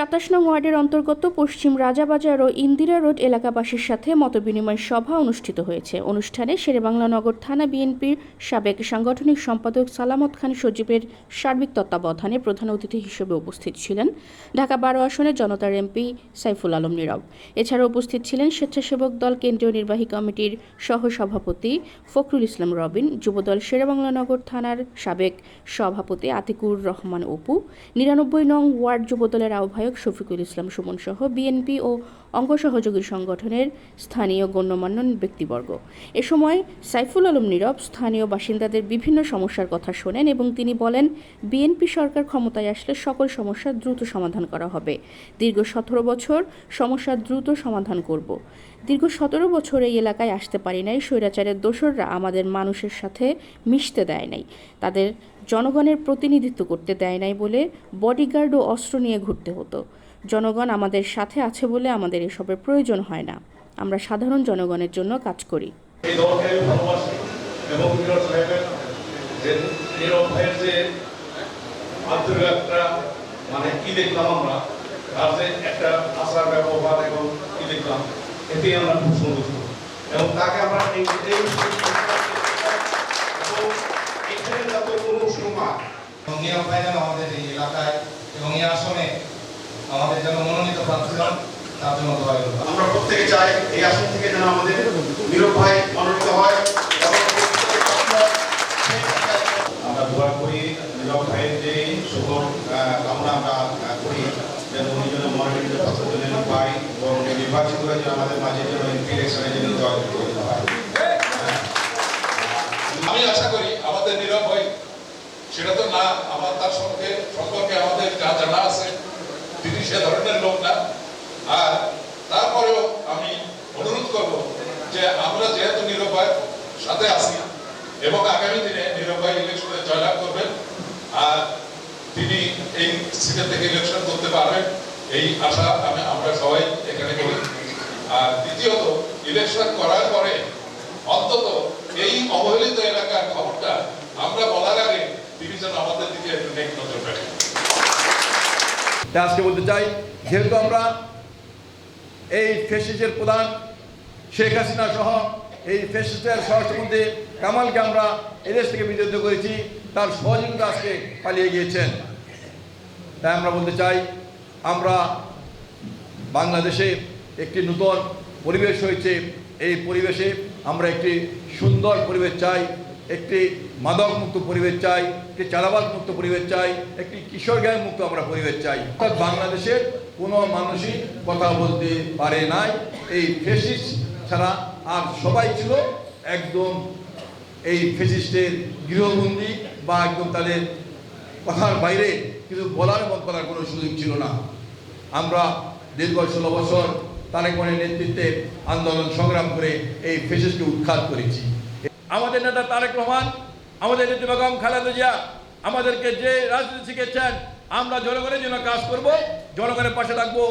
২৭ নং ওয়ার্ডের অন্তর্গত পশ্চিম রাজাবাজার ও ইন্দিরা রোড এলাকাবাসীর সাথে মতবিনিময় সভা অনুষ্ঠিত হয়েছে। অনুষ্ঠানে শেরেবাংলা নগর থানা বিএনপির সাবেক সাংগঠনিক সম্পাদক সালামত খান সজীবের সার্বিক তত্ত্বাবধানে প্রধান অতিথি হিসেবে উপস্থিত ছিলেন ঢাকা ১২ আসনের জনতার এমপি সাইফুল আলম নীরব। এছাড়া উপস্থিত ছিলেন স্বেচ্ছাসেবক দল কেন্দ্রীয় নির্বাহী কমিটির সহসভাপতি ফখরুল ইসলাম রবিন, যুবদল শেরেবাংলা নগর থানার সাবেক সভাপতি আতিকুর রহমান অপু, ৯৯ নং ওয়ার্ড যুবদলের আহ্বায়ক শফিকুল ইসলাম সুমন সহ বিএনপি ও অঙ্গ সহযোগী সংগঠনের স্থানীয় গণ্যমান্য ব্যক্তিবর্গ। এ সময় সাইফুল আলম নীরব স্থানীয় বাসিন্দাদের বিভিন্ন সমস্যার কথা শোনেন এবং তিনি বলেন, বিএনপি সরকার ক্ষমতায় আসলে সকল সমস্যা দ্রুত সমাধান করা হবে। দীর্ঘ ১৭ বছর সমস্যা দ্রুত সমাধান করব। দীর্ঘ ১৭ বছর এই এলাকায় আসতে পারি নাই। স্বৈরাচারের দোসররা আমাদের মানুষের সাথে মিশতে দেয় নাই, তাদের জনগণের প্রতিনিধিত্ব করতে দেয় নাই বলে বডিগার্ড ও অস্ত্র নিয়ে ঘুরতে হতো। জনগণ আমাদের সাথে আছে বলে আমাদের এসবের প্রয়োজন হয় না। আমরা সাধারণ জনগণের জন্য কাজ করি। এই দলকে ভালোবাসি এবং নীরব সাহেবের যে নীরব ভাইয়ের যে আন্তরিক একটা কি দেখলাম আমরা, তার যে একটা আচার ব্যবহার এবং কি দেখলাম, এতেই আমরা খুব সন্তুষ্ট এবং তাকে আমরা এখানে যত কোনো সময় নীরব ভাই যেন আমাদের এই এলাকায় এবং এই আসনে আমাদের জন্য মনোনীত প্রার্থী হন, তার জন্য দোয়া করব। আমরা প্রত্যেকে চাই এই আসন থেকে যেন আমাদের নীরব ভাই মনোনীত হয়। আমরা দোয়া করি নীরব ভাইয়ের যে শুভ কামনা আমরা করি যেন উনি যেন মনোনীত জন্য পাই এবং নির্বাচিত করে যেন আমাদের মাঝে যেন ইলেকশনে যেন জয় করতে হয়। আমি আশা করি আমাদের নীরব ভাই সেটা তো না, আমার তার সম্পর্কে আমাদের যা জানা আছে তিনি সে ধরনের লোক না। আর তারপরেও আমি অনুরোধ করব যে আমরা যেহেতু নীরব ভাইয়ের সাথে আছি এবং আগামী দিনে নীরব ভাই ইলেকশনে জয়লাভ করবেন আর তিনি এই সিটে থেকে ইলেকশন করতে পারবেন, এই আশা আমরা সবাই এখানে করি। আর দ্বিতীয়ত, ইলেকশন করার পরে অন্তত এই অবহেলিত এলাকার খবরটা আমরা বলার আগে তিনি যেন আমাদের দিকে একটু নেক নজর রাখেন। আজকে বলতে চাই, যেহেতু আমরা এই ফ্যাসিস্টের প্রধান শেখ হাসিনা সহ এই ফ্যাসিস্টের স্বরাষ্ট্রমন্ত্রী কামালকে আমরা এদেশ থেকে বিতাড়িত করেছি, তার সহযোগিতা আজকে পালিয়ে গিয়েছেন। তাই আমরা বলতে চাই, আমরা বাংলাদেশে একটি নতুন পরিবেশ হয়েছে, এই পরিবেশে আমরা একটি সুন্দর পরিবেশ চাই, একটি মাদক মুক্ত পরিবেশ চাই, একটি চাঁদাবাজ মুক্ত পরিবেশ চাই, একটি কিশোর গ্যাং মুক্ত আমরা পরিবেশ চাই। অর্থাৎ বাংলাদেশের কোনো মানুষই কথা বলতে পারে নাই এই ফ্যাসিস্ট ছাড়া, আর সবাই ছিল একদম এই ফ্যাসিস্টের গৃহবন্দী বা একদম তাদের কথার বাইরে কিছু বলার এবং করার কোনো সুযোগ ছিল না। আমরা দীর্ঘ ১৬ বছর তারেক রহমানের নেতৃত্বে আন্দোলন সংগ্রাম করে এই ফ্যাসিস্টকে উৎখাত করেছি। আমাদের নেতা তারেক রহমান, আমাদের নেত্রী বেগম খালেদা জিয়া আমাদেরকে যে রাজনীতি শিখেছেন, আমরা জনগণের জন্য কাজ করব, জনগণের পাশে থাকবো,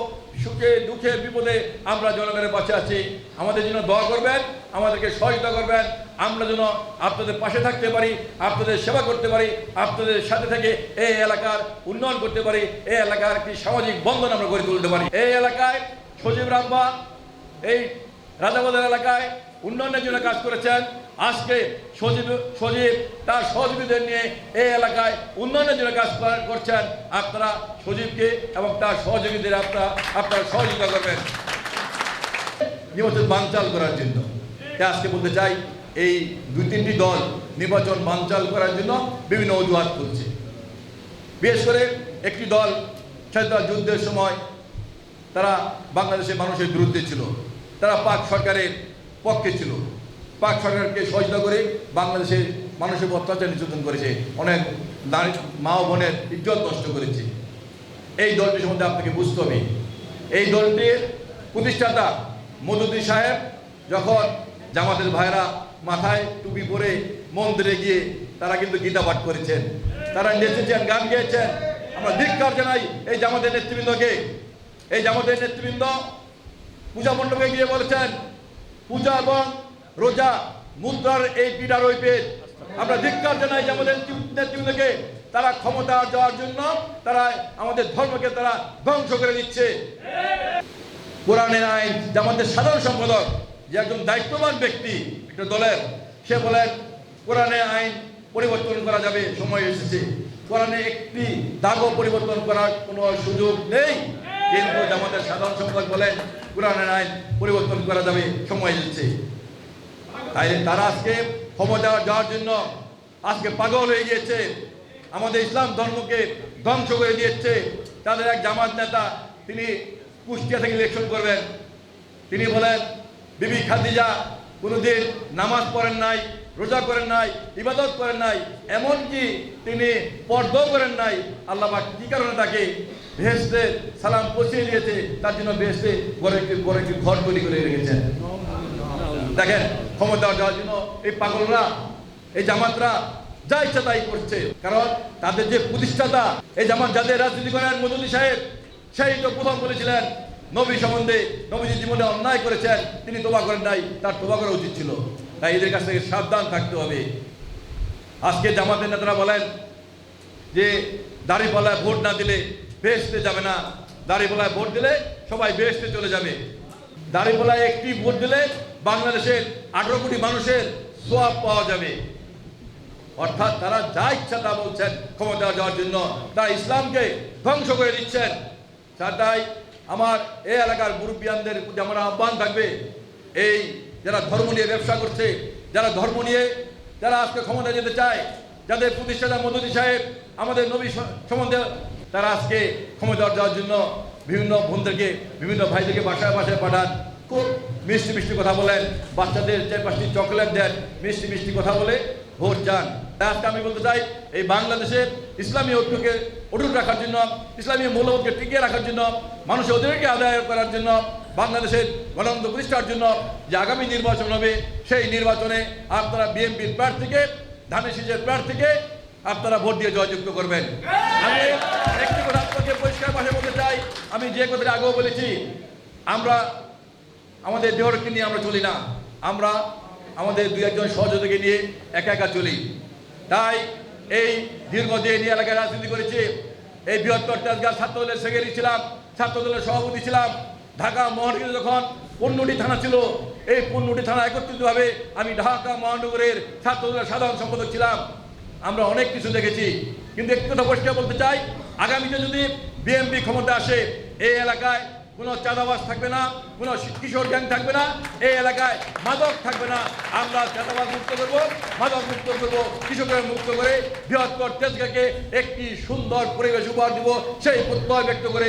সুখে দুঃখে বিপদে আমরা জনগণের পাশে আছি। আমাদের জন্য দোয়া করবেন, আমাদেরকে সহযোগিতা করবেন, আমরা যেন আপনাদের পাশে থাকতে পারি, আপনাদের সেবা করতে পারি, আপনাদের সাথে থেকে এই এলাকার উন্নয়ন করতে পারি, এই এলাকার একটি সামাজিক বন্ধন আমরা গড়ে তুলতে পারি। এই এলাকায় সজীব রাব্বা এই রাজাবাজার এলাকায় উন্নয়নের জন্য কাজ করেছেন। আজকে সজীব তার সহযোগীদের নিয়ে এই এলাকায় উন্নয়নের জন্য কাজ করছেন। আপনারা সজীবকে এবং তার সহযোগীদের আপনারা সহযোগিতা করবেন নির্বাচন বানচাল করার জন্য। তাই আজকে বলতে চাই, এই ২-৩টি দল নির্বাচন বানচাল করার জন্য বিভিন্ন অজুহাত করছে। বিশেষ করে একটি দল স্বাধীনতা যুদ্ধের সময় তারা বাংলাদেশের মানুষের বিরুদ্ধে ছিল, তারা পাক সরকারের পক্ষে ছিল, পাক সরকারকে সহযোগিতা করে বাংলাদেশের মানুষের অত্যাচার নির্যাতন করেছে, অনেক নারী মা ও বোনের ইজ্জত নষ্ট করেছে। এই দলটির সম্বন্ধে আপনাকে বুঝতে হবে। এই দলটির প্রতিষ্ঠাতা মধুদ্দিন সাহেব যখন জামাতের ভাইরা মাথায় টুপি পরে মন্দিরে গিয়ে তারা কিন্তু গীতা পাঠ করেছেন, তারা নেচেছেন, গান গেয়েছেন। আমরা ধিক্কার জানাই এই জামাতের নেতৃবৃন্দকে। এই জামাতের নেতৃবৃন্দ পূজা মণ্ডপে গিয়ে বলেছেন, পূজা এবং রোজা মুদ্রার এই পিঠার ওই পেট। আমরা ধিক্কার জানাই যে আমাদের নেতৃবৃন্দকে তারা ক্ষমতা যাওয়ার জন্য তারা আমাদের ধর্মকে তারা ধ্বংস করে দিচ্ছে। কোরআনের আইন জামাতের সাধারণ সম্পাদক যে একজন দায়িত্ববান ব্যক্তি একটা দলের, সে বলেন কোরআনের আইন পরিবর্তন করা যাবে, সময় এসেছে। কোরআনে একটি দাগও পরিবর্তন করার কোনো সুযোগ নেই, কিন্তু জামাতের সাধারণ সম্পাদক বলেন কোরআনের আইন পরিবর্তন করা যাবে, সময় এসেছে। তাই তারা আজকে ক্ষমতা যাওয়ার জন্য আজকে পাগল হয়ে গিয়েছে, আমাদের ইসলাম ধর্মকে ধ্বংস করে দিয়েছে। তাদের এক জামাত নেতা, তিনি কুষ্টিয়া থেকে ইলেকশন করবেন, তিনি বলেন বিবি খাদিজা কোনোদিন নামাজ পড়েন নাই, রোজা করেন নাই, ইবাদত করেন নাই, এমনকি তিনি পর্দাও করেন নাই। আল্লাহ পাক কি কারণে তাকে বেহেশতে সালাম পৌঁছিয়ে দিয়েছে, তার জন্য বেহেশতে ঘরে ঘর তৈরি করে রেখেছেন। দেখেন ক্ষমতা যাওয়ার জন্য এই পাগলরা, এই জামাতরা যা ইচ্ছা তাই করছে। কারণ তাদের যে প্রতিষ্ঠাতা এই জামাত যাদের রাজনীতি করেন মদনী সাহেব, সেই তো প্রথম বলেছিলেন নবী সম্বন্ধে, নবীজি জীবনে অন্যায় করেছেন, তিনি তোবা করেন নাই, তার তোবা করা উচিত ছিল। তাই এদের কাছ থেকে সাবধান থাকতে হবে। আজকে জামাতের নেতারা বলেন যে দাড়িপাল্লায় ভোট না দিলে বেহেশতে যাবে না, দাড়িপাল্লায় ভোট দিলে সবাই বেহেশতে চলে যাবে। দাড়িপাল্লায় একটি ভোট দিলে বাংলাদেশের 18 কোটি মানুষের সোয়াব পাওয়া যাবে। অর্থাৎ তারা যা ইচ্ছা তা বলছেন ক্ষমতা যাওয়ার জন্য, তারা ইসলামকে ধ্বংস করে দিচ্ছেন। তাই আমার এই এলাকার মুরব্বিয়ানদের প্রতি আমার আহ্বান থাকবে, এই যারা ধর্ম নিয়ে ব্যবসা করছে, যারা ধর্ম নিয়ে যারা আজকে ক্ষমতা যেতে চায়, যাদের প্রতিষ্ঠাতা মদনী সাহেব আমাদের নবী সম্বন্ধে, তারা আজকে ক্ষমতা যাওয়ার জন্য বিভিন্ন বোনদেরকে, বিভিন্ন ভাইদেরকে বাসায় বাসায় পাঠান, খুব মিষ্টি মিষ্টি কথা বলেন, বাচ্চাদের 4-5টি চকলেট দেন, মিষ্টি মিষ্টি কথা বলে ভোট চান। আজকে আমি বলতে চাই, এই বাংলাদেশের ইসলামী ঐক্যকে অটুট রাখার জন্য, ইসলামী মূল্যবোধকে টিকিয়ে রাখার জন্য, মানুষের অধিকারকে আদায় করার জন্য, বাংলাদেশের গণতন্ত্র প্রতিষ্ঠার জন্য যে আগামী নির্বাচন হবে, সেই নির্বাচনে আপনারা বিএনপির প্রার্থীকে, ধানের শীষের প্রার্থীকে আপনারা ভোট দিয়ে জয়যুক্ত করবেন। আমি একটি কথা আপনাকে পরিষ্কার ভাষায় বলতে চাই, আমি যে কথাটা আগেও বলেছি, আমরা আমাদের দেহরক্ষী নিয়ে আমরা চলি না, আমরা আমাদের 2-1 সহযোগীকে নিয়ে একা একা চলি। তাই এই দীর্ঘদিন এই এলাকায় রাজনীতি করেছি, এই বৃহত্তর তেজগাঁ ছাত্রদলের সেক্রেটারি ছিলাম, ছাত্রদলের সভাপতি ছিলাম। ঢাকা মহানগরে যখন 15টি থানা ছিল, এই 15টি থানা একত্রিতভাবে আমি ঢাকা মহানগরের ছাত্রদলের সাধারণ সম্পাদক ছিলাম। আমরা অনেক কিছু দেখেছি, কিন্তু একটি কথা পরিষ্কার বলতে চাই, আগামীতে যদি বিএনপি ক্ষমতা আসে, এই এলাকায় কোনো চাঁদাবাজ থাকবে না, কোনো কিশোর গ্যাং থাকবে না, এই এলাকায় মাদক থাকবে না। আমরা চাঁদাবাজ মুক্ত করবো, মাদক মুক্ত করবো, কৃষকের মুক্ত করে বৃহত্তর তেজগাঁকে একটি সুন্দর পরিবেশ উপহার দিব, সেই প্রত্যয় ব্যক্ত করে